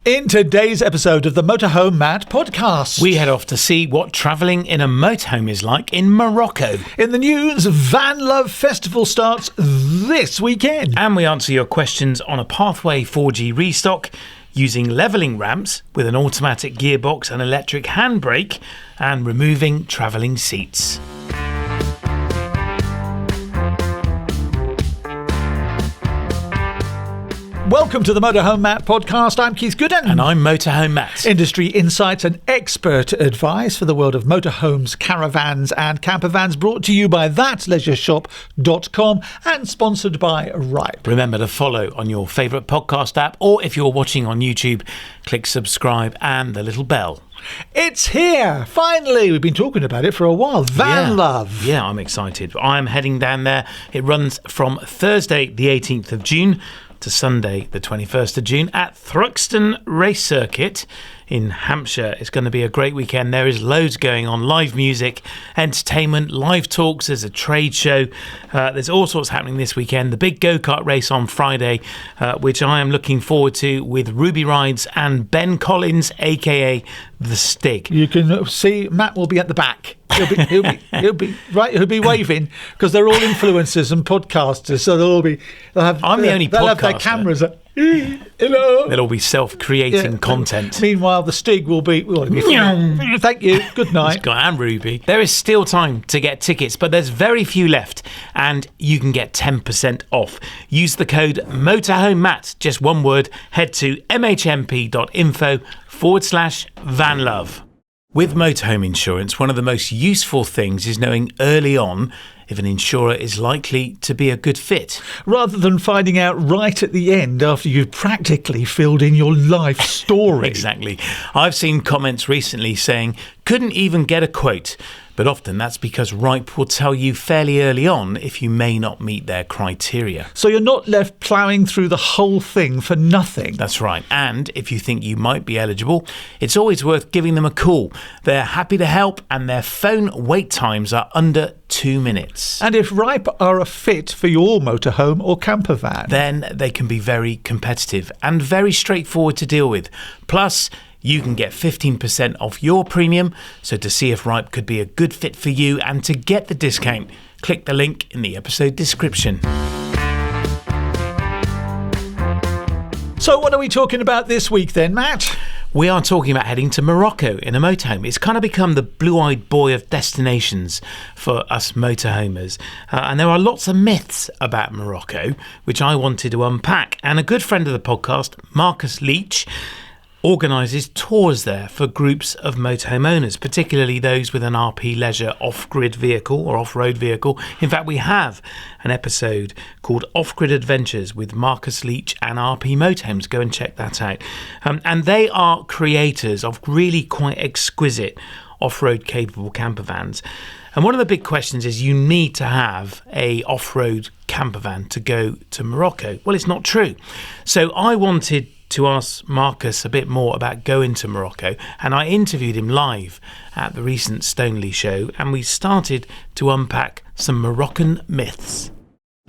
In today's episode of the Motorhome Matt podcast, we head off to see what travelling in a motorhome is like in Morocco. In the news, Vanlove Festival starts this weekend. And we answer your questions on a Pathway 4G restock, using levelling ramps with an automatic gearbox and electric handbrake, and removing travelling seats. Welcome to the Motorhome Matt podcast. I'm Keith Gooden. And I'm Motorhome Matt. Industry insights and expert advice for the world of motorhomes, caravans and campervans, brought to you by thatleisureShop.com and sponsored by Ripe. Remember to follow on your favourite podcast app, or if you're watching on YouTube, click subscribe and the little bell. It's here! Finally! We've been talking about it for a while. Vanlove. Yeah, I'm excited. I'm heading down there. It runs from Thursday the 18th of June to Sunday the 21st of June at Thruxton Race Circuit in Hampshire. It's going to be a great weekend. There is loads going on: live music, entertainment, live talks. There's a trade show. There's all sorts happening this weekend. The big go-kart race on Friday, which I am looking forward to, with Ruby Rides and Ben Collins, aka The Stig. You can see Matt will be at the back. He'll be waving, because they're all influencers and podcasters, so I'm the only podcaster. They'll have their cameras up. Hello. They'll all be self-creating content. Meanwhile, the Stig will be thank you, good night. And Ruby. There is still time to get tickets, but there's very few left, and you can get 10% off. Use the code MotorhomeMatt, just one word. Head to mhmp.info/vanlove. With motorhome insurance, one of the most useful things is knowing early on if an insurer is likely to be a good fit, rather than finding out right at the end after you've practically filled in your life story. Exactly. I've seen comments recently saying, couldn't even get a quote. But often that's because Ripe will tell you fairly early on if you may not meet their criteria. So you're not left ploughing through the whole thing for nothing. That's right. And if you think you might be eligible, it's always worth giving them a call. They're happy to help, and their phone wait times are under 2 minutes. And if Ripe are a fit for your motorhome or campervan, then they can be very competitive and very straightforward to deal with. Plus, you can get 15% off your premium. So to see if Ripe could be a good fit for you and to get the discount, click the link in the episode description. So what are we talking about this week then, Matt? We are talking about heading to Morocco in a motorhome. It's kind of become the blue-eyed boy of destinations for us motorhomers. And there are lots of myths about Morocco, which I wanted to unpack. And a good friend of the podcast, Marcus Leach, organises tours there for groups of motorhome owners, particularly those with an RP Leisure off-grid vehicle or off-road vehicle. In fact, we have an episode called Off-Grid Adventures with Marcus Leach and RP Motorhomes. Go and check that out. And they are creators of really quite exquisite off-road capable campervans. And one of the big questions is, you need to have a off-road campervan to go to Morocco. Well, it's not true. So I wanted to ask Marcus a bit more about going to Morocco, and I interviewed him live at the recent Stoneleigh show, and we started to unpack some Moroccan myths.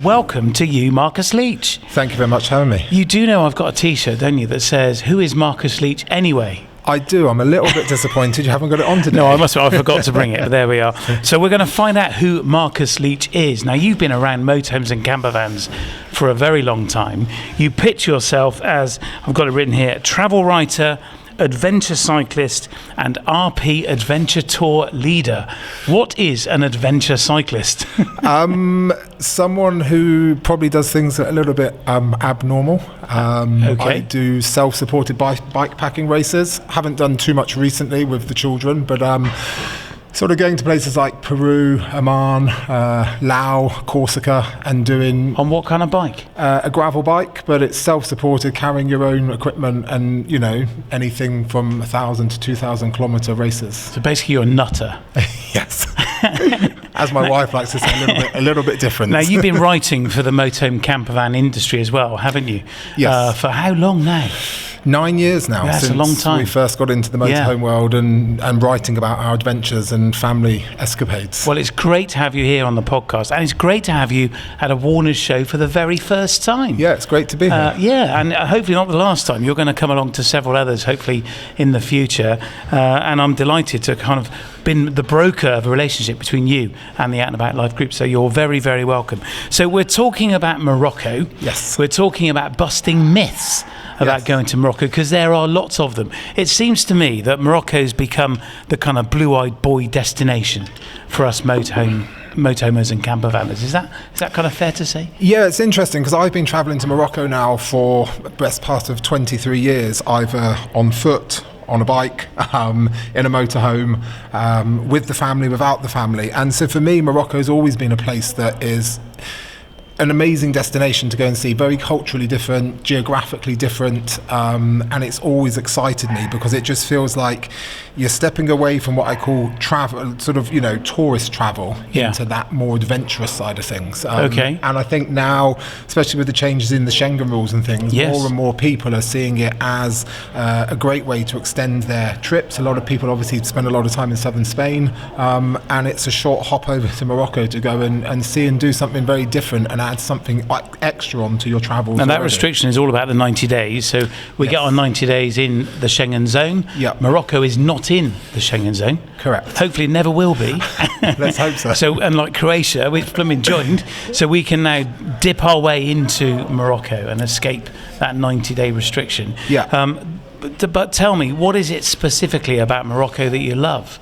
Welcome to you, Marcus Leach. Thank you very much for having me. You do know I've got a t-shirt, don't you, that says, "Who is Marcus Leach anyway?" I do. I'm a little bit disappointed you haven't got it on today. No, I forgot to bring it, but there we are. So we're going to find out who Marcus Leach is. Now, you've been around motorhomes and campervans for a very long time. You pitch yourself as, I've got it written here, travel writer, adventure cyclist and RP adventure tour leader. What is an adventure cyclist? Someone who probably does things a little bit abnormal. Okay. I do self-supported bike packing races. Haven't done too much recently with the children, but sort of going to places like Peru, Oman, Laos, Corsica, and doing... On what kind of bike? A gravel bike, but it's self-supported, carrying your own equipment, and, you know, anything from 1,000 to 2,000 kilometre races. So basically you're a nutter. Yes. As my wife likes to say, a little bit different. Now, you've been writing for the motorhome campervan industry as well, haven't you? Yes. For how long now? 9 years now That's since a long time. we first got into the motorhome world and writing about our adventures and family escapades. Well, it's great to have you here on the podcast, and it's great to have you at a Warner's show for the very first time. Yeah, it's great to be here. And hopefully not the last time. You're going to come along to several others, hopefully in the future. And I'm delighted to kind of been the broker of a relationship between you and the Out and About Life group. So you're very, very welcome. So we're talking about Morocco. Yes. We're talking about busting myths about going to Morocco, because there are lots of them. It seems to me that Morocco's become the kind of blue-eyed boy destination for us motorhomers and campervanners. Is that kind of fair to say? Yeah, it's interesting because I've been travelling to Morocco now for the best part of 23 years, either on foot, on a bike, in a motorhome, with the family, without the family. And so for me, Morocco's always been a place that is an amazing destination to go and see, very culturally different, geographically different, and it's always excited me because it just feels like you're stepping away from what I call travel, sort of, tourist travel, into that more adventurous side of things. Okay. And I think now, especially with the changes in the Schengen rules and things, more and more people are seeing it as a great way to extend their trips. A lot of people obviously spend a lot of time in southern Spain, and it's a short hop over to Morocco to go and see and do something very different and add something extra onto your travels. And that restriction is all about the 90 days. So we get our 90 days in the Schengen zone. Yep. Morocco is not in the Schengen zone. Correct. Hopefully it never will be. Let's hope so. So, unlike Croatia, which Fleming joined, so we can now dip our way into Morocco and escape that 90-day restriction. Yeah. But tell me, what is it specifically about Morocco that you love?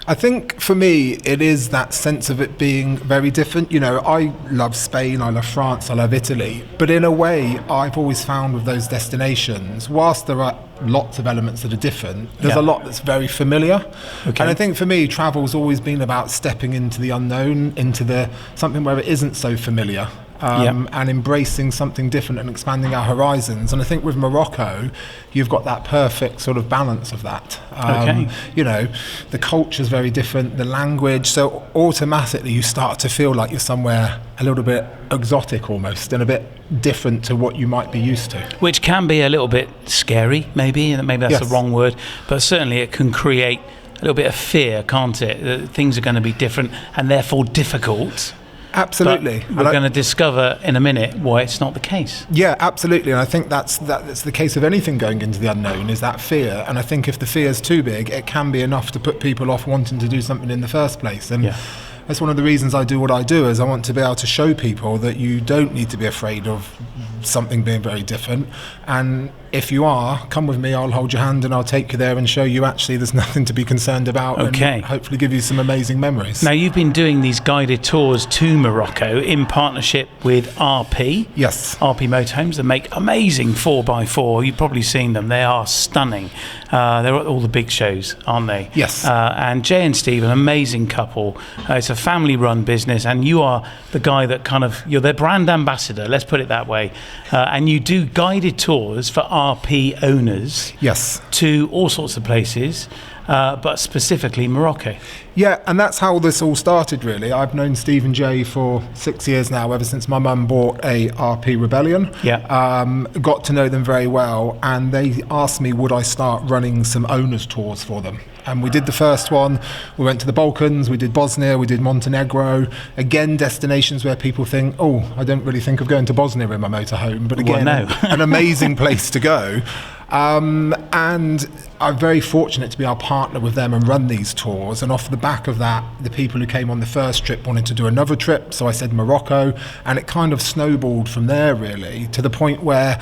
I think for me, it is that sense of it being very different. I love Spain, I love France, I love Italy. But in a way, I've always found with those destinations, whilst there are lots of elements that are different, there's a lot that's very familiar. Okay. And I think for me, travel's always been about stepping into the unknown, into something where it isn't so familiar. And embracing something different and expanding our horizons. And I think with Morocco, you've got that perfect sort of balance of that. The culture's very different, the language, so automatically you start to feel like you're somewhere a little bit exotic almost, and a bit different to what you might be used to. Which can be a little bit scary, maybe that's the wrong word, but certainly it can create a little bit of fear, can't it? That things are going to be different and therefore difficult. Absolutely. But we're going to discover in a minute why it's not the case. Yeah, absolutely. And I think that's the case of anything going into the unknown, is that fear. And I think if the fear is too big, it can be enough to put people off wanting to do something in the first place. And that's one of the reasons I do what I do, is I want to be able to show people that you don't need to be afraid of something being very different. And if you are, come with me, I'll hold your hand and I'll take you there and show you actually there's nothing to be concerned about. Okay. And hopefully give you some amazing memories. Now, you've been doing these guided tours to Morocco in partnership with RP. Yes. RP Motorhomes. They make amazing 4x4. You've probably seen them. They are stunning. They're at all the big shows, aren't they? Yes. And Jay and Steve, an amazing couple. It's a family-run business, and you are the guy that you're their brand ambassador, let's put it that way. And you do guided tours for RP owners. Yes. To all sorts of places, but specifically Morocco. Yeah, and that's how this all started, really. I've known Steve and Jay for 6 years now, ever since my mum bought a RP Rebellion. Yeah. Got to know them very well, and they asked me would I start running some owners tours for them. And we did the first one. We went to the Balkans, we did Bosnia, we did Montenegro. Again, destinations where people think, oh, I don't really think of going to Bosnia in my motorhome. But again, an amazing place to go. And I'm very fortunate to be our partner with them and run these tours. And off the back of that, the people who came on the first trip wanted to do another trip. So I said Morocco, and it kind of snowballed from there, really, to the point where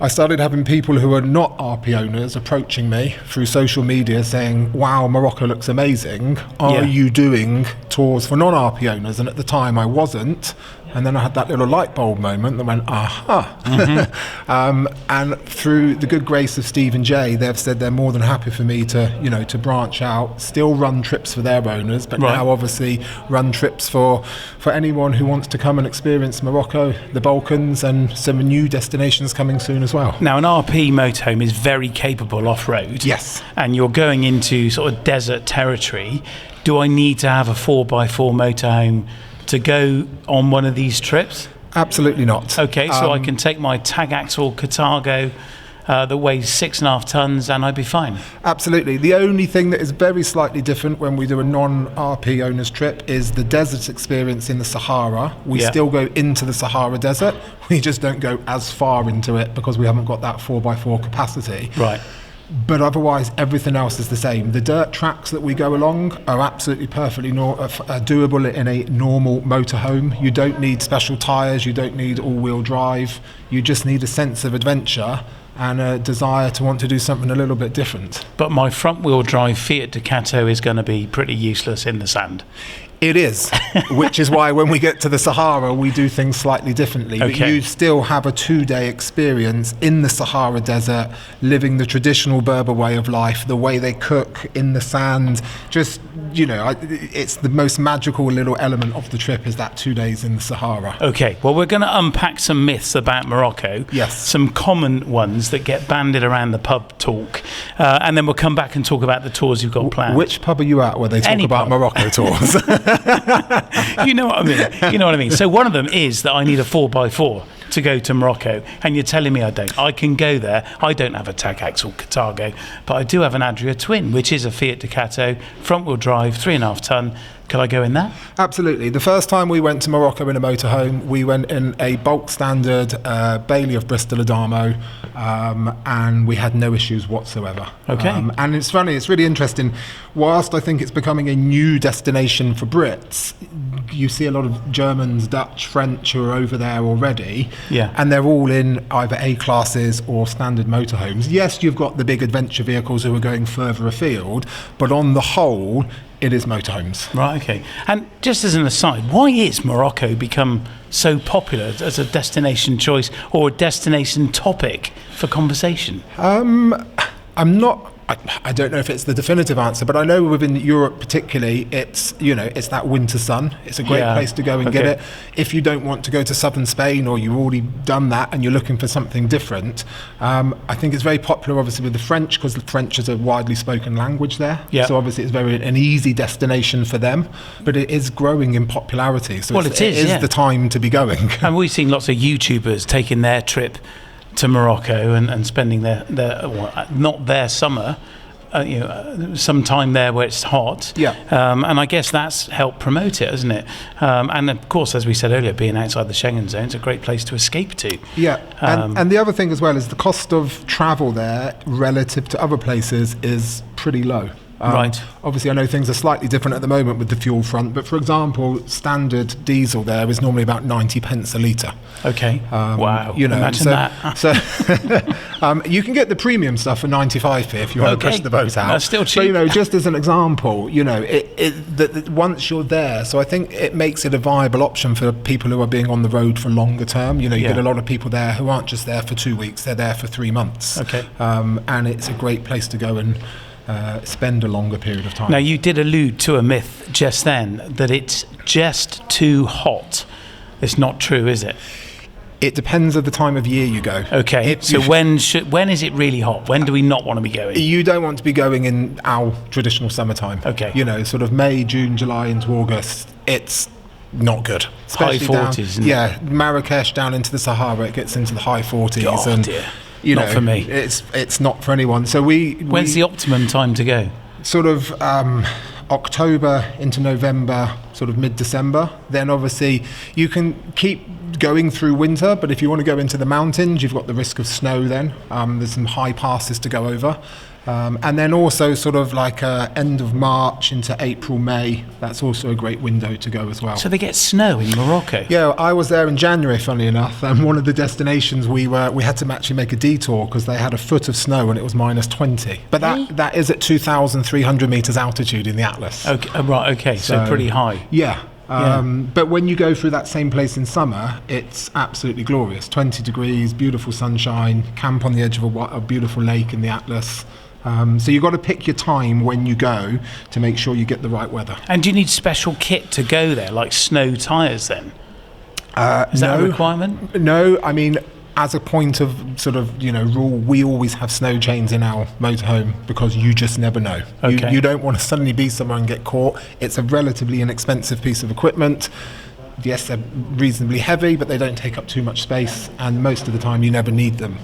I started having people who are not RP owners approaching me through social media saying, wow, Morocco looks amazing. Are you doing tours for non-RP owners? And at the time I wasn't. And then I had that little light bulb moment that went, aha. Mm-hmm. And through the good grace of Steve and Jay, they've said they're more than happy for me to branch out, still run trips for their owners, but now obviously run trips for anyone who wants to come and experience Morocco, the Balkans, and some new destinations coming soon as well. Now, an RP motorhome is very capable off-road. Yes. And you're going into sort of desert territory. Do I need to have a 4x4 motorhome to go on one of these trips? Absolutely not. Okay, so I can take my tag axle Carthago that weighs 6.5 tons, and I'd be fine. Absolutely. The only thing that is very slightly different when we do a non-RP owner's trip is the desert experience in the Sahara. We still go into the Sahara Desert. We just don't go as far into it because we haven't got that 4x4 capacity. Right. But otherwise, everything else is the same. The dirt tracks that we go along are absolutely perfectly doable in a normal motorhome. You don't need special tyres, you don't need all-wheel drive. You just need a sense of adventure and a desire to want to do something a little bit different. But my front-wheel drive Fiat Ducato is going to be pretty useless in the sand. It is, which is why when we get to the Sahara, we do things slightly differently. Okay. But you still have a 2-day experience in the Sahara Desert, living the traditional Berber way of life, the way they cook in the sand. Just, it's the most magical little element of the trip is that 2 days in the Sahara. Okay, well, we're going to unpack some myths about Morocco. Yes. Some common ones that get bandied around the pub talk. And then we'll come back and talk about the tours you've got planned. Which pub are you at where they talk about Morocco tours? You know what I mean. So one of them is that I need a 4x4 to go to Morocco, and you're telling me I don't. I can go there. I don't have a tag axle Cartago, but I do have an Adria Twin, which is a Fiat Ducato, front-wheel drive, 3.5 ton. Could I go in that? Absolutely. The first time we went to Morocco in a motorhome, we went in a bulk standard Bailey of Bristol Adamo, and we had no issues whatsoever. Okay. And it's funny, it's really interesting. Whilst I think it's becoming a new destination for Brits, you see a lot of Germans, Dutch, French who are over there already, and they're all in either A-classes or standard motorhomes. Yes, you've got the big adventure vehicles who are going further afield, but on the whole, it is motorhomes. Right, okay. And just as an aside, why is Morocco become so popular as a destination choice or a destination topic for conversation? I don't know if it's the definitive answer, but I know within Europe particularly, it's that winter sun. It's a great place to go and get it. If you don't want to go to southern Spain, or you've already done that and you're looking for something different, I think it's very popular obviously with the French, because the French is a widely spoken language there. Yeah. So obviously it's an easy destination for them, but it is growing in popularity. So it is the time to be going. And we've seen lots of YouTubers taking their trip to Morocco and spending not their summer, some time there where it's hot. And I guess that's helped promote it, hasn't it? And of course, as we said earlier, being outside the Schengen zone, it's a great place to escape to. And the other thing as well is the cost of travel there relative to other places is pretty low. Right. Obviously, I know things are slightly different at the moment with the fuel front, but for example, standard diesel there is normally about 90 pence a litre. Okay. Wow. Imagine that. So you can get the premium stuff for 95p if you want to push the boat out. That's still cheap. So, just as an example, once you're there, so I think it makes it a viable option for people who are being on the road for longer term. You get a lot of people there who aren't just there for 2 weeks, they're there for 3 months. Okay. And it's a great place to go and spend a longer period of time. Now, you did allude to a myth just then that it's just too hot. It's not true, is it? It depends of the time of year you go. Okay, so when is it really hot? When do we not want to be going? You don't want to be going in our traditional summertime. Okay. Sort of May, June, July into August. It's not good. Especially high 40s, isn't it? Marrakesh down into the Sahara, it gets into the high 40s. Oh, dear. Not for me. It's not for anyone. So when's the optimum time to go? Sort of October into November, sort of mid-December. Then obviously you can keep going through winter, but if you want to go into the mountains, you've got the risk of snow then. There's some high passes to go over. And then also sort of like end of March into April, May. That's also a great window to go as well. So they get snow in Morocco? Yeah, I was there in January, funnily enough, and one of the destinations we had to actually make a detour because they had a foot of snow and it was minus 20. But that is at 2,300 metres altitude in the Atlas. Okay, right, okay, so pretty high. Yeah. But when you go through that same place in summer, it's absolutely glorious. 20 degrees, beautiful sunshine, camp on the edge of a beautiful lake in the Atlas. So you've got to pick your time when you go to make sure you get the right weather. And do you need special kit to go there, like snow tyres then? Is that a requirement? No, I mean, as a point of sort of, rule, we always have snow chains in our motorhome because you just never know. Okay. You don't want to suddenly be somewhere and get caught. It's a relatively inexpensive piece of equipment. Yes, they're reasonably heavy, but they don't take up too much space, and most of the time you never need them.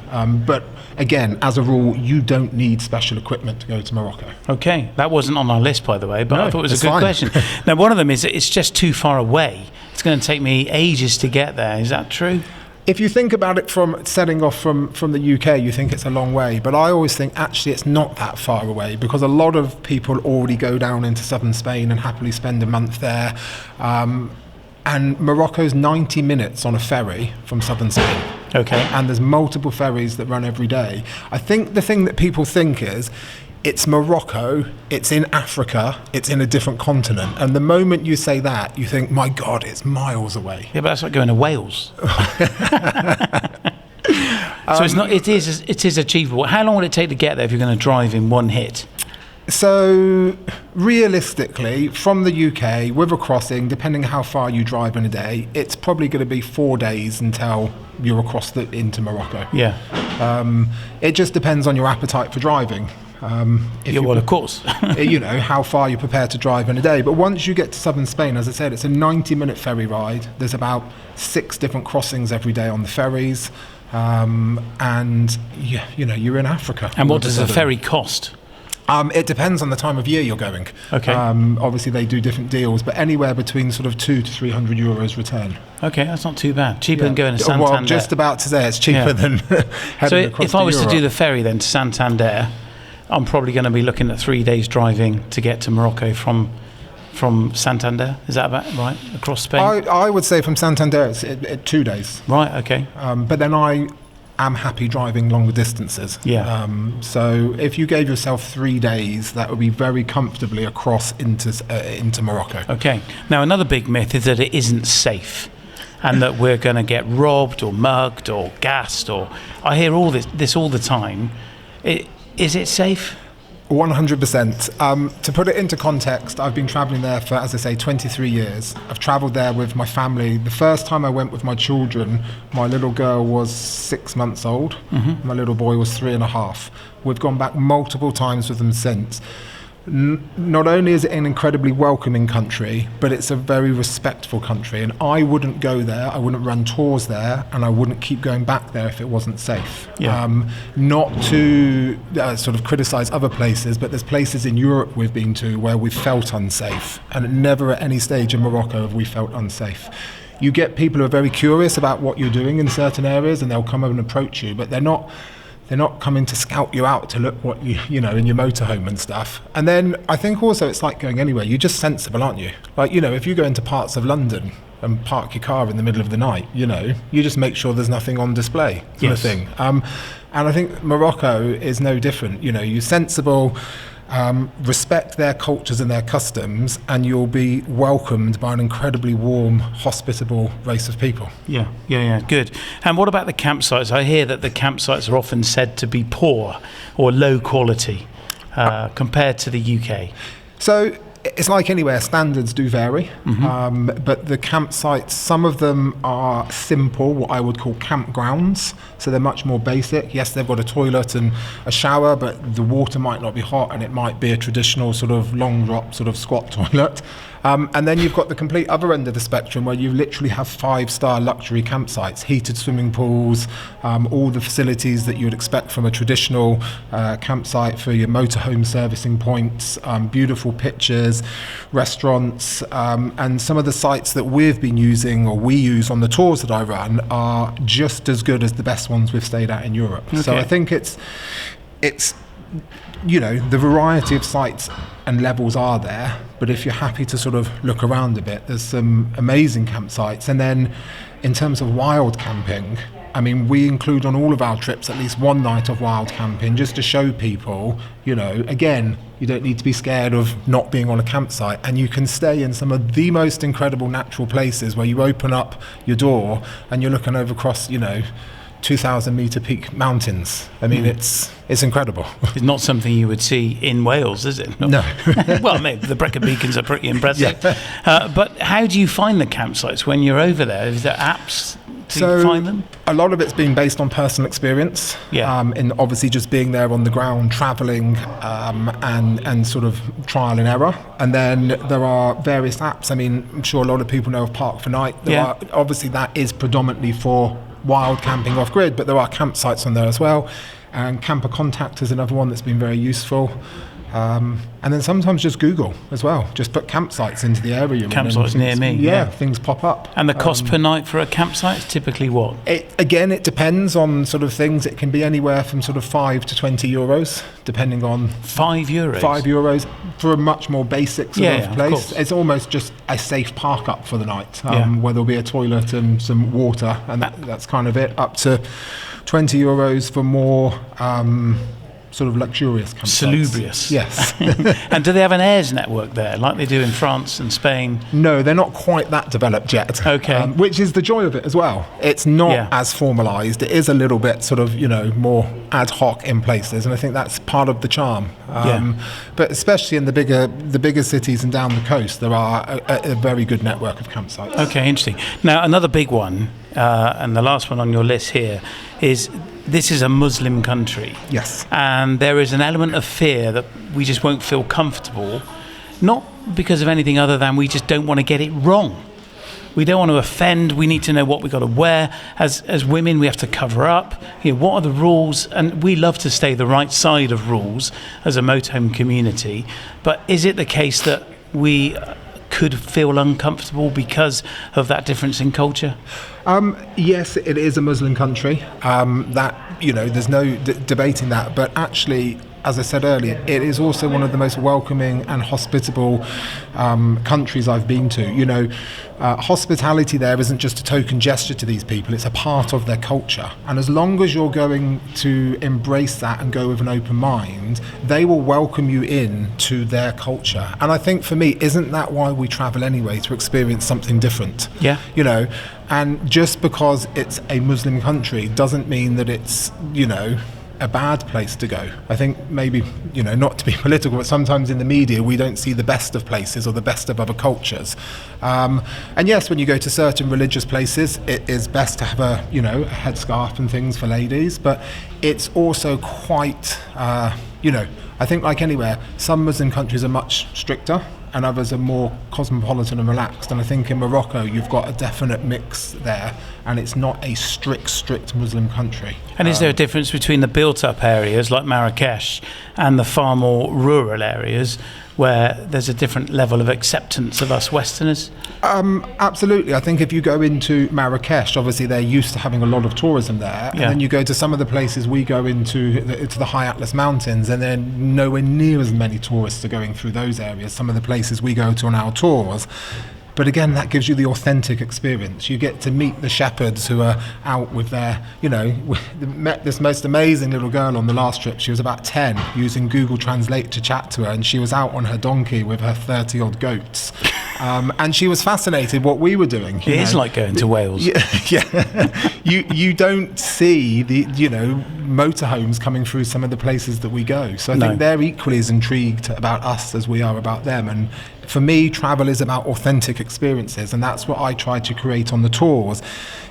But again, as a rule, you don't need special equipment to go to Morocco. Okay, that wasn't on our list, by the way, but No, I thought it was it's a good fine. question. Now, one of them is that it's just too far away. It's going to take me ages to get there. Is that true? If you think about it from setting off from the UK, you think it's a long way, but I always think actually it's not that far away, because a lot of people already go down into southern Spain and happily spend a month there. And Morocco's 90 minutes on a ferry from southern Spain. Okay. And there's multiple ferries that run every day. I think the thing that people think is, it's Morocco, it's in Africa, it's in a different continent. And the moment you say that, you think, my God, it's miles away. Yeah, but that's like going to Wales. So it's not. It is achievable. How long would it take to get there if you're going to drive in one hit? So realistically, from the UK, with a crossing, depending how far you drive in a day, it's probably going to be 4 days until you're across into Morocco. Yeah. It just depends on your appetite for driving. Well, of course. You know, how far you're prepared to drive in a day. But once you get to southern Spain, as I said, it's a 90-minute ferry ride. There's about 6 different crossings every day on the ferries. And, you know, you're in Africa. And what does a ferry cost? It depends on the time of year you're going. Okay. Obviously, they do different deals, but anywhere between sort of 200 to 300 euros return. Okay, that's not too bad. Cheaper than going to Santander. Well, just about to say it's cheaper than heading So across if I was Europe. to do the ferry then to Santander, I'm probably going to be looking at 3 days driving to get to Morocco from Santander. Is that about right? Across Spain? I would say from Santander it's 2 days. Right, okay. But then I am happy driving longer distances. Yeah. So if you gave yourself 3 days, that would be very comfortably across into Morocco. Okay. Now, another big myth is that it isn't safe and that we're going to get robbed or mugged or gassed, or I hear all this all the time. Is it safe? 100%. To put it into context, I've been travelling there for, as I say, 23 years. I've travelled there with my family. The first time I went with my children, my little girl was 6 months old. Mm-hmm. My little boy was 3.5. We've gone back multiple times with them since. Not only is it an incredibly welcoming country, but it's a very respectful country. And I wouldn't go there, I wouldn't run tours there, and I wouldn't keep going back there if it wasn't safe. Yeah. Not to sort of criticise other places, but there's places in Europe we've been to where we've felt unsafe. And never at any stage in Morocco have we felt unsafe. You get people who are very curious about what you're doing in certain areas, and they'll come over and approach you, but they're not coming to scout you out to look what you know in your motorhome and stuff. And then I think also it's like going anywhere. You're just sensible, aren't you? Like, you know, if you go into parts of London and park your car in the middle of the night, you know, you just make sure there's nothing on display, kind of thing. And I think Morocco is no different. You know, you're sensible, respect their cultures and their customs, and you'll be welcomed by an incredibly warm, hospitable race of people. Yeah, good. And what about the campsites? I hear that the campsites are often said to be poor or low quality compared to the UK. So it's like anywhere, standards do vary, Mm-hmm. but the campsites, some of them are simple, what I would call campgrounds, so they're much more basic. Yes, they've got a toilet and a shower, but the water might not be hot, and it might be a traditional sort of long drop sort of squat toilet. And then you've got the complete other end of the spectrum where you literally have 5-star luxury campsites, heated swimming pools, all the facilities that you would expect from a traditional campsite for your motorhome servicing points, beautiful pictures, restaurants, and some of the sites that we've been using or we use on the tours that I run are just as good as the best ones we've stayed at in Europe. Okay. So I think it's you know, the variety of sites and levels are there, but if you're happy to sort of look around a bit, there's some amazing campsites. And then in terms of wild camping, I mean, we include on all of our trips at least one night of wild camping just to show people, you know, again, you don't need to be scared of not being on a campsite, and you can stay in some of the most incredible natural places where you open up your door and you're looking over across, you know, 2,000 metre peak mountains. I mean, it's incredible. It's not something you would see in Wales, is it? No. Well, maybe the Brecon Beacons are pretty impressive. But how do you find the campsites when you're over there? Is there apps to find them? A lot of it's been based on personal experience. In obviously just being there on the ground, travelling, and sort of trial and error. And then there are various apps. I mean, I'm sure a lot of people know of Park for Night. Obviously, that is predominantly for wild camping off grid, but there are campsites on there as well. And Camper Contact is another one that's been very useful. And then sometimes just Google as well. Just put campsites into the area. Campsites near me. Yeah, things pop up. And the cost per night for a campsite is typically what? It depends on sort of things. It can be anywhere from sort of 5 to 20 euros, depending on... €5? €5 for a much more basic sort of place. Of course. It's almost just a safe park up for the night, where there'll be a toilet and some water, and that's kind of it. Up to €20 for more... sort of luxurious campsites. Salubrious. Yes. And do they have an airs network there, like they do in France and Spain? No, they're not quite that developed yet. Okay. Which is the joy of it as well. It's not as formalised. It is a little bit sort of, more ad hoc in places, and I think that's part of the charm. But especially in the bigger cities and down the coast, there are a very good network of campsites. Okay, interesting. Now, another big one, and the last one on your list here, is this is a Muslim country. Yes. And there is an element of fear that we just won't feel comfortable, not because of anything other than we just don't want to get it wrong. We don't want to offend. We need to know what we've got to wear. As women, we have to cover up. What are the rules? And we love to stay the right side of rules as a motorhome community. But is it the case that we could feel uncomfortable because of that difference in culture? Yes, it is a Muslim country. There's no debating that. But actually, as I said earlier, it is also one of the most welcoming and hospitable countries I've been to. Hospitality there isn't just a token gesture to these people, it's a part of their culture. And as long as you're going to embrace that and go with an open mind, they will welcome you in to their culture. And I think for me, isn't that why we travel anyway, to experience something different? Yeah. And just because it's a Muslim country doesn't mean that it's, a bad place to go. I think maybe, not to be political, but sometimes in the media we don't see the best of places or the best of other cultures. And yes, when you go to certain religious places, it is best to have a headscarf and things for ladies, but it's also quite, I think like anywhere, some Muslim countries are much stricter and others are more cosmopolitan and relaxed. And I think in Morocco you've got a definite mix there, and it's not a strict Muslim country. And is there a difference between the built-up areas like Marrakesh and the far more rural areas where there's a different level of acceptance of us Westerners? Absolutely. I think if you go into Marrakesh, obviously they're used to having a lot of tourism there, and then you go to some of the places we go into the High Atlas Mountains, and then nowhere near as many tourists are going through those areas. Some of the places we go to on our tours. But again, that gives you the authentic experience. You get to meet the shepherds who are out with their, we met this most amazing little girl on the last trip. She was about 10, using Google Translate to chat to her, and she was out on her donkey with her 30-odd goats. And she was fascinated what we were doing. It is like going to Wales. Yeah. You don't see the, motorhomes coming through some of the places that we go. So I think they're equally as intrigued about us as we are about them. And for me, travel is about authentic experiences, and that's what I try to create on the tours,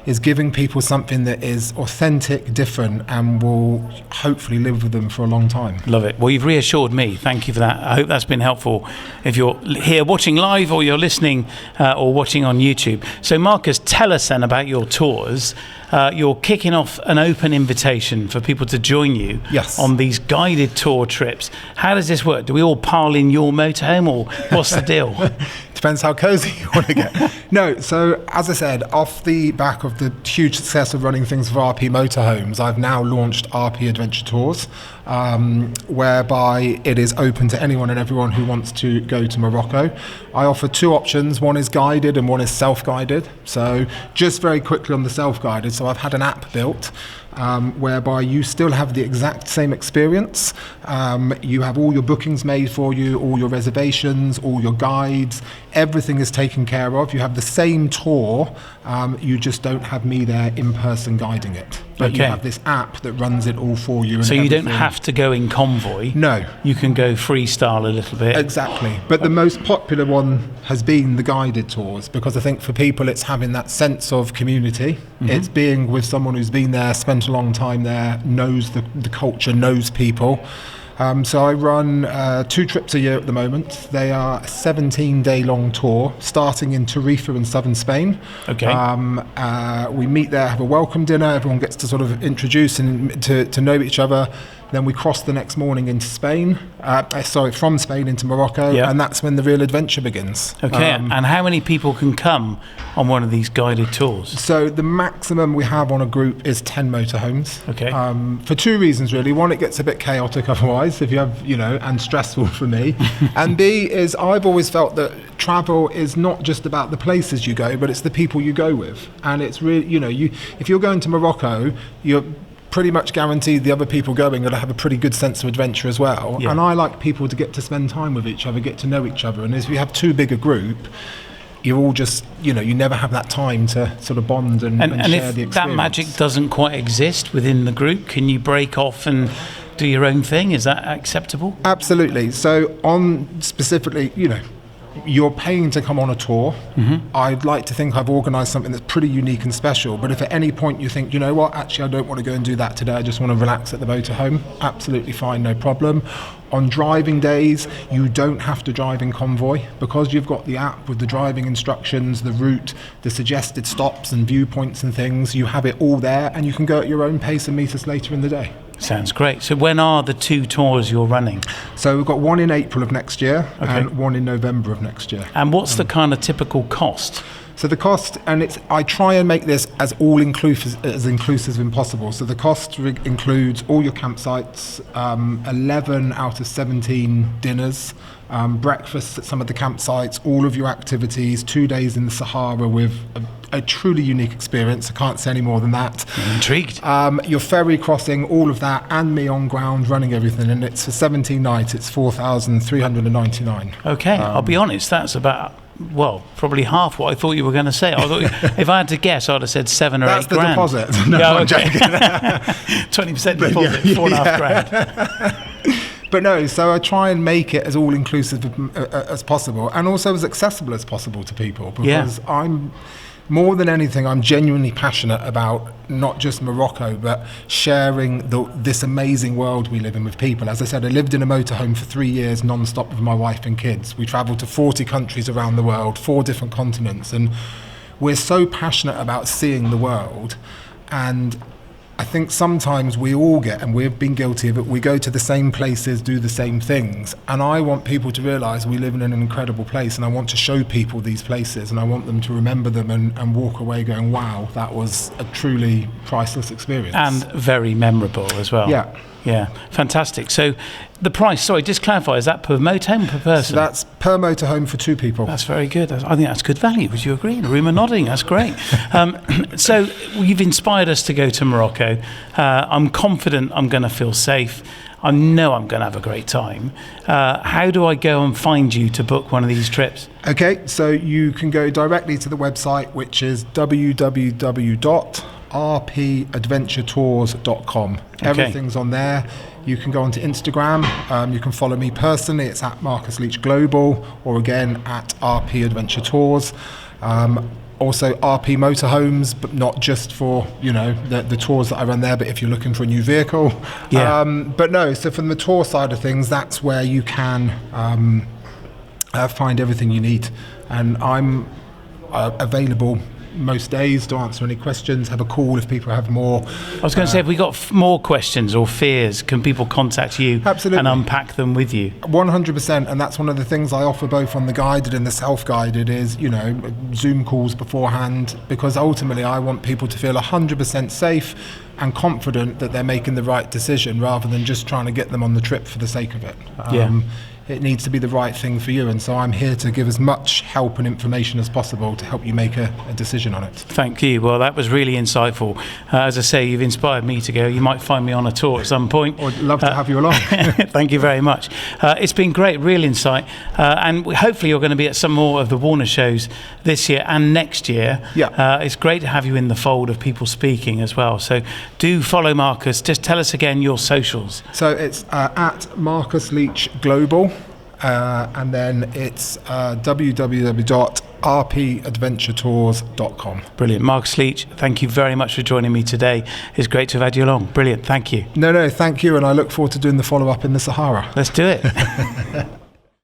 is giving people something that is authentic, different, and will hopefully live with them for a long time. Love it. Well, you've reassured me. Thank you for that. I hope that's been helpful if you're here watching live or you're listening or watching on YouTube. So Marcus, tell us then about your tours. You're kicking off an open invitation for people to join you on these guided tour trips. How does this work? Do we all pile in your motorhome, or what's the deal? Depends how cozy you want to get. No, so as I said, off the back of the huge success of running things for RP Motorhomes, I've now launched RP Adventure Tours, whereby it is open to anyone and everyone who wants to go to Morocco. I offer two options. One is guided and one is self-guided. So just very quickly on the self-guided, so I've had an app built whereby you still have the exact same experience. You have all your bookings made for you, all your reservations, all your guides, everything is taken care of. You have the same tour, you just don't have me there in person guiding it. But you have this app that runs it all for you. And so you don't have to go in convoy. No. You can go freestyle a little bit. Exactly. But the most popular one has been the guided tours, because I think for people it's having that sense of community. It's being with someone who's been there, spent a long time there, knows the culture, knows people. So I run 2 trips a year at the moment. They are a 17-day long tour, starting in Tarifa in southern Spain. Okay. We meet there, have a welcome dinner. Everyone gets to sort of introduce and to know each other. Then we cross the next morning into Spain. From Spain into Morocco, and that's when the real adventure begins. Okay. And how many people can come on one of these guided tours? So the maximum we have on a group is 10 motorhomes. Okay. For 2 reasons really. One, it gets a bit chaotic otherwise if you have, and stressful for me. And B is I've always felt that travel is not just about the places you go, but it's the people you go with. And it's really, if you're going to Morocco, you're pretty much guaranteed the other people going are going to have a pretty good sense of adventure as well. And I like people to get to spend time with each other, get to know each other. And if you have too big a group, you're all just, you never have that time to sort of bond and share the experience. And if that magic doesn't quite exist within the group, can you break off and do your own thing? Is that acceptable? Absolutely. So on specifically, you're paying to come on a tour. I'd like to think I've organised something that's pretty unique and special, but if at any point you think, actually I don't want to go and do that today, I just want to relax at the motorhome, absolutely fine, no problem. On driving days, you don't have to drive in convoy, because you've got the app with the driving instructions, the route, the suggested stops and viewpoints and things. You have it all there, and you can go at your own pace and meet us later in the day. Sounds great. So when are the 2 tours you're running? So we've got one in April of next year and one in November of next year. And what's the kind of typical cost? So the cost, and I try and make this as inclusive as possible. So the cost includes all your campsites, 11 out of 17 dinners, breakfasts at some of the campsites, all of your activities, 2 days in the Sahara with a truly unique experience. I can't say any more than that. I'm intrigued. Your ferry crossing, all of that, and me on ground running everything. And it's for 17 nights, it's 4,399. Okay, I'll be honest, that's about... probably half what I thought you were going to say. I thought if I had to guess, I'd have said 7 or 8 grand. That's the deposit. No, I'm joking. 20% deposit, 4.5 grand. But no, so I try and make it as all-inclusive as possible, and also as accessible as possible to people, because more than anything, I'm genuinely passionate about not just Morocco, but sharing this amazing world we live in with people. As I said, I lived in a motorhome for 3 years non-stop with my wife and kids. We travelled to 40 countries around the world, 4 different continents, and we're so passionate about seeing the world. And I think sometimes we all get, and we've been guilty of it, we go to the same places, do the same things. And I want people to realise we live in an incredible place, and I want to show people these places, and I want them to remember them and walk away going, wow, that was a truly priceless experience. And very memorable as well. Yeah, fantastic. So the price, sorry, just clarify, is that per motorhome or per person? So that's per motorhome for 2 people. That's very good. I think that's good value. Would you agree? The room are nodding. That's great. So you've inspired us to go to Morocco. I'm confident I'm going to feel safe. I know I'm going to have a great time. How do I go and find you to book one of these trips? Okay, so you can go directly to the website, which is www.rpadventuretours.com. Everything's on there. You can go onto Instagram. You can follow me personally. It's at Marcus Leach Global, or again at RP Adventure Tours. Also RP Motorhomes, but not just for the tours that I run there, but if you're looking for a new vehicle. But no, so from the tour side of things, that's where you can find everything you need. And I'm available most days to answer any questions, have a call if people have more. I was going to say, if we got more questions or fears, can people contact you and unpack them with you? 100%, and that's one of the things I offer both on the guided and the self-guided is, Zoom calls beforehand, because ultimately I want people to feel 100% safe and confident that they're making the right decision rather than just trying to get them on the trip for the sake of it. it needs to be the right thing for you. And so I'm here to give as much help and information as possible to help you make a decision on it. Thank you. Well, that was really insightful. As I say, you've inspired me to go. You might find me on a tour at some point. I'd love to have you along. Thank you very much. It's been great, real insight. And hopefully you're going to be at some more of the Warner shows this year and next year. Yeah. It's great to have you in the fold of people speaking as well. So do follow Marcus. Just tell us again your socials. So it's at Marcus Leach Global, and then it's www.rpadventuretours.com. Brilliant. Marcus Leach, thank you very much for joining me today. It's great to have had you along. Brilliant. Thank you. No, thank you, and I look forward to doing the follow-up in the Sahara. Let's do it.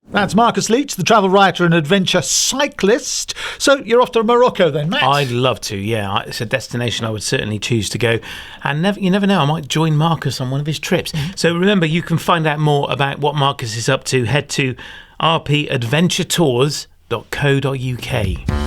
That's Marcus Leach, the travel writer and adventure cyclist. So you're off to Morocco then, Matt? I'd love to, yeah. It's a destination I would certainly choose to go. And you never know, I might join Marcus on one of his trips. So remember, you can find out more about what Marcus is up to. Head to rpadventuretours.co.uk.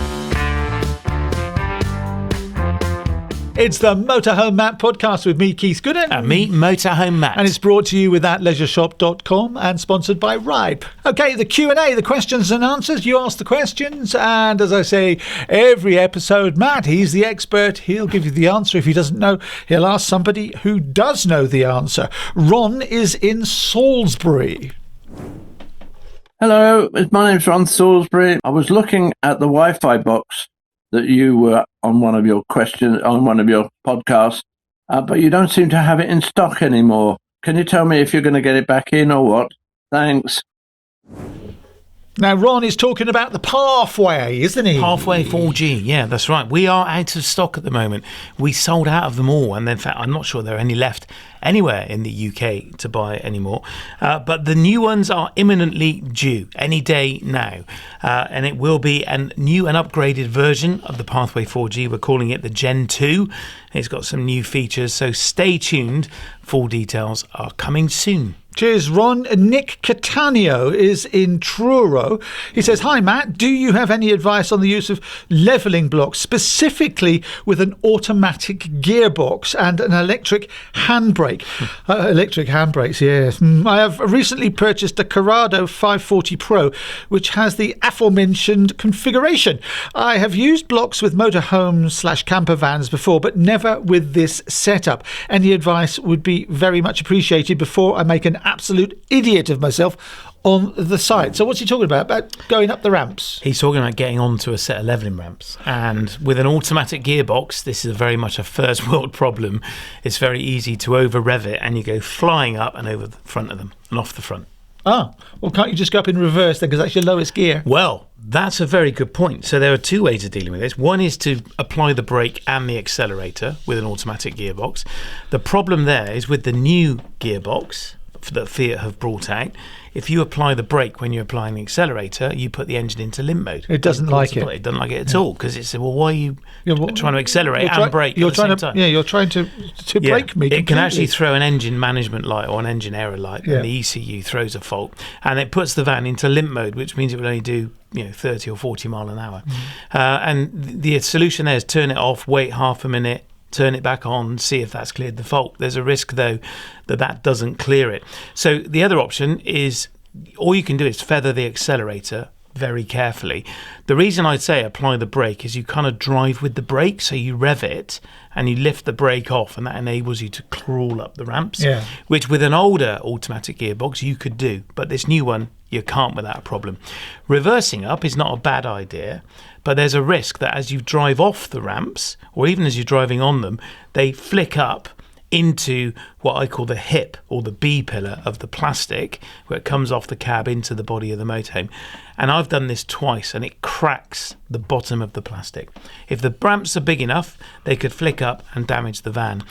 It's the Motorhome Matt podcast with me, Keith Gooden. And me, Motorhome Matt. And it's brought to you with thatleisureshop.com and sponsored by Ripe. Okay, the Q&A, the questions and answers. You ask the questions, and as I say, every episode, Matt, he's the expert. He'll give you the answer. If he doesn't know, he'll ask somebody who does know the answer. Ron is in Salisbury. Hello, my name's Ron Salisbury. I was looking at the Wi-Fi box that you were on one of your podcasts, but you don't seem to have it in stock anymore. Can you tell me if you're going to get it back in or what? Thanks. Now, Ron is talking about the Pathway, isn't he? Pathway 4G, yeah, that's right. We are out of stock at the moment. We sold out of them all, and in fact, I'm not sure there are any left anywhere in the UK to buy anymore. But the new ones are imminently due, any day now. And it will be a new and upgraded version of the Pathway 4G. We're calling it the Gen 2. It's got some new features, so stay tuned. Full details are coming soon. Cheers, Ron. Nick Catania is in Truro. He says, hi, Matt. Do you have any advice on the use of levelling blocks, specifically with an automatic gearbox and an electric handbrake? Electric handbrakes, yes. I have recently purchased a Corrado 540 Pro, which has the aforementioned configuration. I have used blocks with motorhomes/campervans before, but never with this setup. Any advice would be very much appreciated before I make an absolute idiot of myself on the site. So what's he talking about? About going up the ramps? He's talking about getting onto a set of levelling ramps. And with an automatic gearbox, this is very much a first world problem. It's very easy to over rev it and you go flying up and over the front of them and off the front. Ah, well, can't you just go up in reverse then, because that's your lowest gear? Well, that's a very good point. So there are two ways of dealing with this. One is to apply the brake and the accelerator with an automatic gearbox. The problem there is with the new gearbox that Fiat have brought out, if you apply the brake when you're applying the accelerator, you put the engine into limp mode. It doesn't like it. It doesn't like it at all, because it's, well, why are you trying to accelerate and brake at the same time? Yeah, you're trying to brake me. It can actually throw an engine management light or an engine error light, Yeah. and the ECU throws a fault, and it puts the van into limp mode, which means it will only do 30 or 40 mile an hour. And the solution there is turn it off, wait half a minute, turn it back on, see if that's cleared the fault. There's a risk, though, that doesn't clear it. So the other option is, all you can do is feather the accelerator very carefully. The reason I'd say apply the brake is you kind of drive with the brake, so you rev it and you lift the brake off, and that enables you to crawl up the ramps, which with an older automatic gearbox you could do, but this new one you can't without a problem. Reversing up is not a bad idea, but there's a risk that as you drive off the ramps, or even as you're driving on them, they flick up into what I call the hip, or the B pillar of the plastic, where it comes off the cab into the body of the motorhome. And I've done this twice, and it cracks the bottom of the plastic. If the ramps are big enough, they could flick up and damage the van.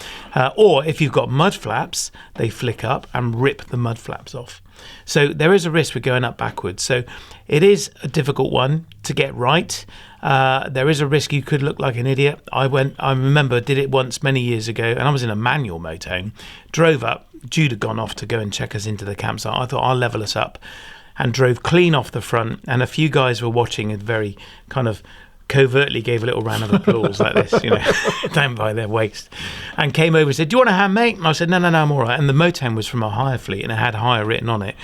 Or if you've got mud flaps, they flick up and rip the mud flaps off. So there is a risk with going up backwards. So it is a difficult one to get right. There is a risk you could look like an idiot. I remember did it once many years ago, and I was in a manual motorhome, drove up, Jude had gone off to go and check us into the campsite. I thought, I'll level us up, and drove clean off the front, and a few guys were watching and very kind of covertly gave a little round of applause like this, down by their waist, and came over and said, do you want a hand, mate? And I said, no, I'm all right. And the motorhome was from a hire fleet, and it had hire written on it.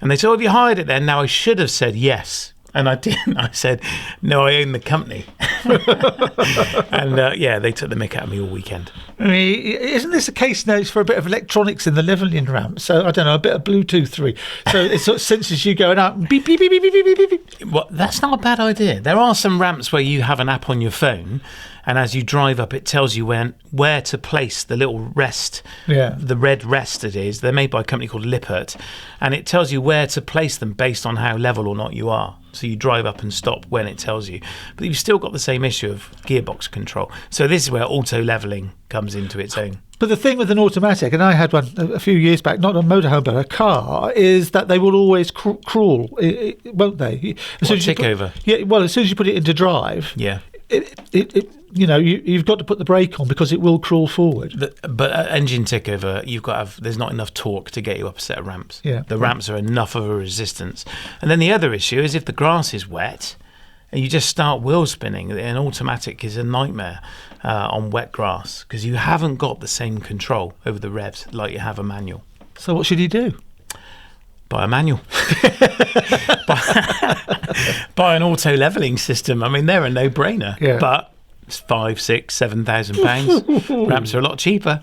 And they said, have you hired it then? Now, I should have said yes. And I didn't. I said, no, I own the company. And they took the mick out of me all weekend. I mean, isn't this a case notes for a bit of electronics in the levelling ramp? So, I don't know, a bit of Bluetooth 3. So it sort of senses you going up, beep, beep, beep, beep, beep, beep, beep, beep. Well, that's not a bad idea. There are some ramps where you have an app on your phone, and as you drive up, it tells you where to place the little rest, the red rest it is. They're made by a company called Lippert, and it tells you where to place them based on how level or not you are. So you drive up and stop when it tells you. But you've still got the same issue of gearbox control. So this is where auto levelling comes into its own. But the thing with an automatic, and I had one a few years back, not a motorhome but a car, is that they will always crawl, won't they? Tick over? Yeah, well, as soon as you put it into drive, you've got to put the brake on because it will crawl forward. But engine tick over, there's not enough torque to get you up a set of ramps. Yeah, the ramps are enough of a resistance. And then the other issue is if the grass is wet and you just start wheel spinning, an automatic is a nightmare on wet grass because you haven't got the same control over the revs like you have a manual. So what should he do? Buy a manual. Buy an auto levelling system. I mean, they're a no-brainer. Yeah. But it's £5,000, £6,000, £7,000. Ramps are a lot cheaper.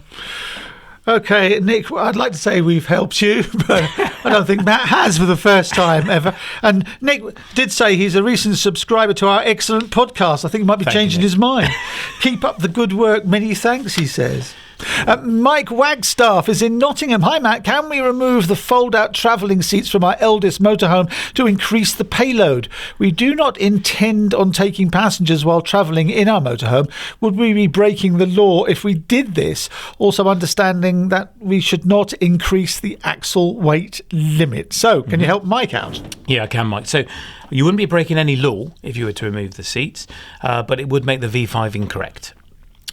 Okay, Nick, I'd like to say we've helped you, but I don't think Matt has for the first time ever. And Nick did say he's a recent subscriber to our excellent podcast. I think he might be changing his mind. Keep up the good work. Many thanks, he says. Mike Wagstaff is in Nottingham. Hi, Matt. Can we remove the fold-out travelling seats from our eldest motorhome to increase the payload? We do not intend on taking passengers while travelling in our motorhome. Would we be breaking the law if we did this? Also understanding that we should not increase the axle weight limit. So, can you help Mike out? Yeah, I can, Mike. So, you wouldn't be breaking any law if you were to remove the seats, but it would make the V5 incorrect.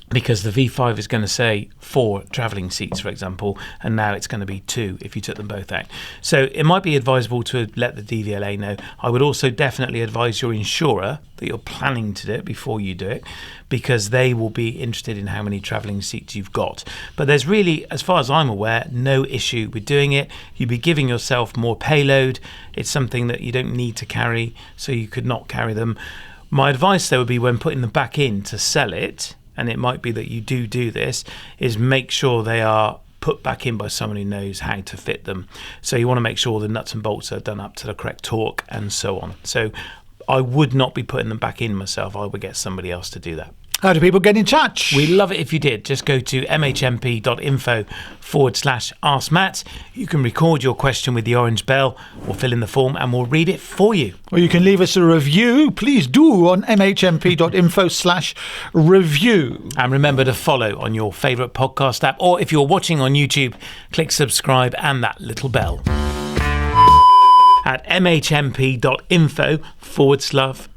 Because the V5 is going to say 4 travelling seats, for example, and now it's going to be 2 if you took them both out. So it might be advisable to let the DVLA know. I would also definitely advise your insurer that you're planning to do it before you do it, because they will be interested in how many travelling seats you've got. But there's really, as far as I'm aware, no issue with doing it. You'd be giving yourself more payload. It's something that you don't need to carry, so you could not carry them. My advice, though, would be when putting them back in to sell it, and it might be that you do this, is make sure they are put back in by someone who knows how to fit them. So you want to make sure the nuts and bolts are done up to the correct torque and so on. So I would not be putting them back in myself. I would get somebody else to do that. How do people get in touch? We'd love it if you did. Just go to mhmp.info/Ask Matt. You can record your question with the orange bell or fill in the form and we'll read it for you. Or you can leave us a review. Please do on mhmp.info/review. And remember to follow on your favourite podcast app, or if you're watching on YouTube, click subscribe and that little bell. At mhmp.info/forward/love.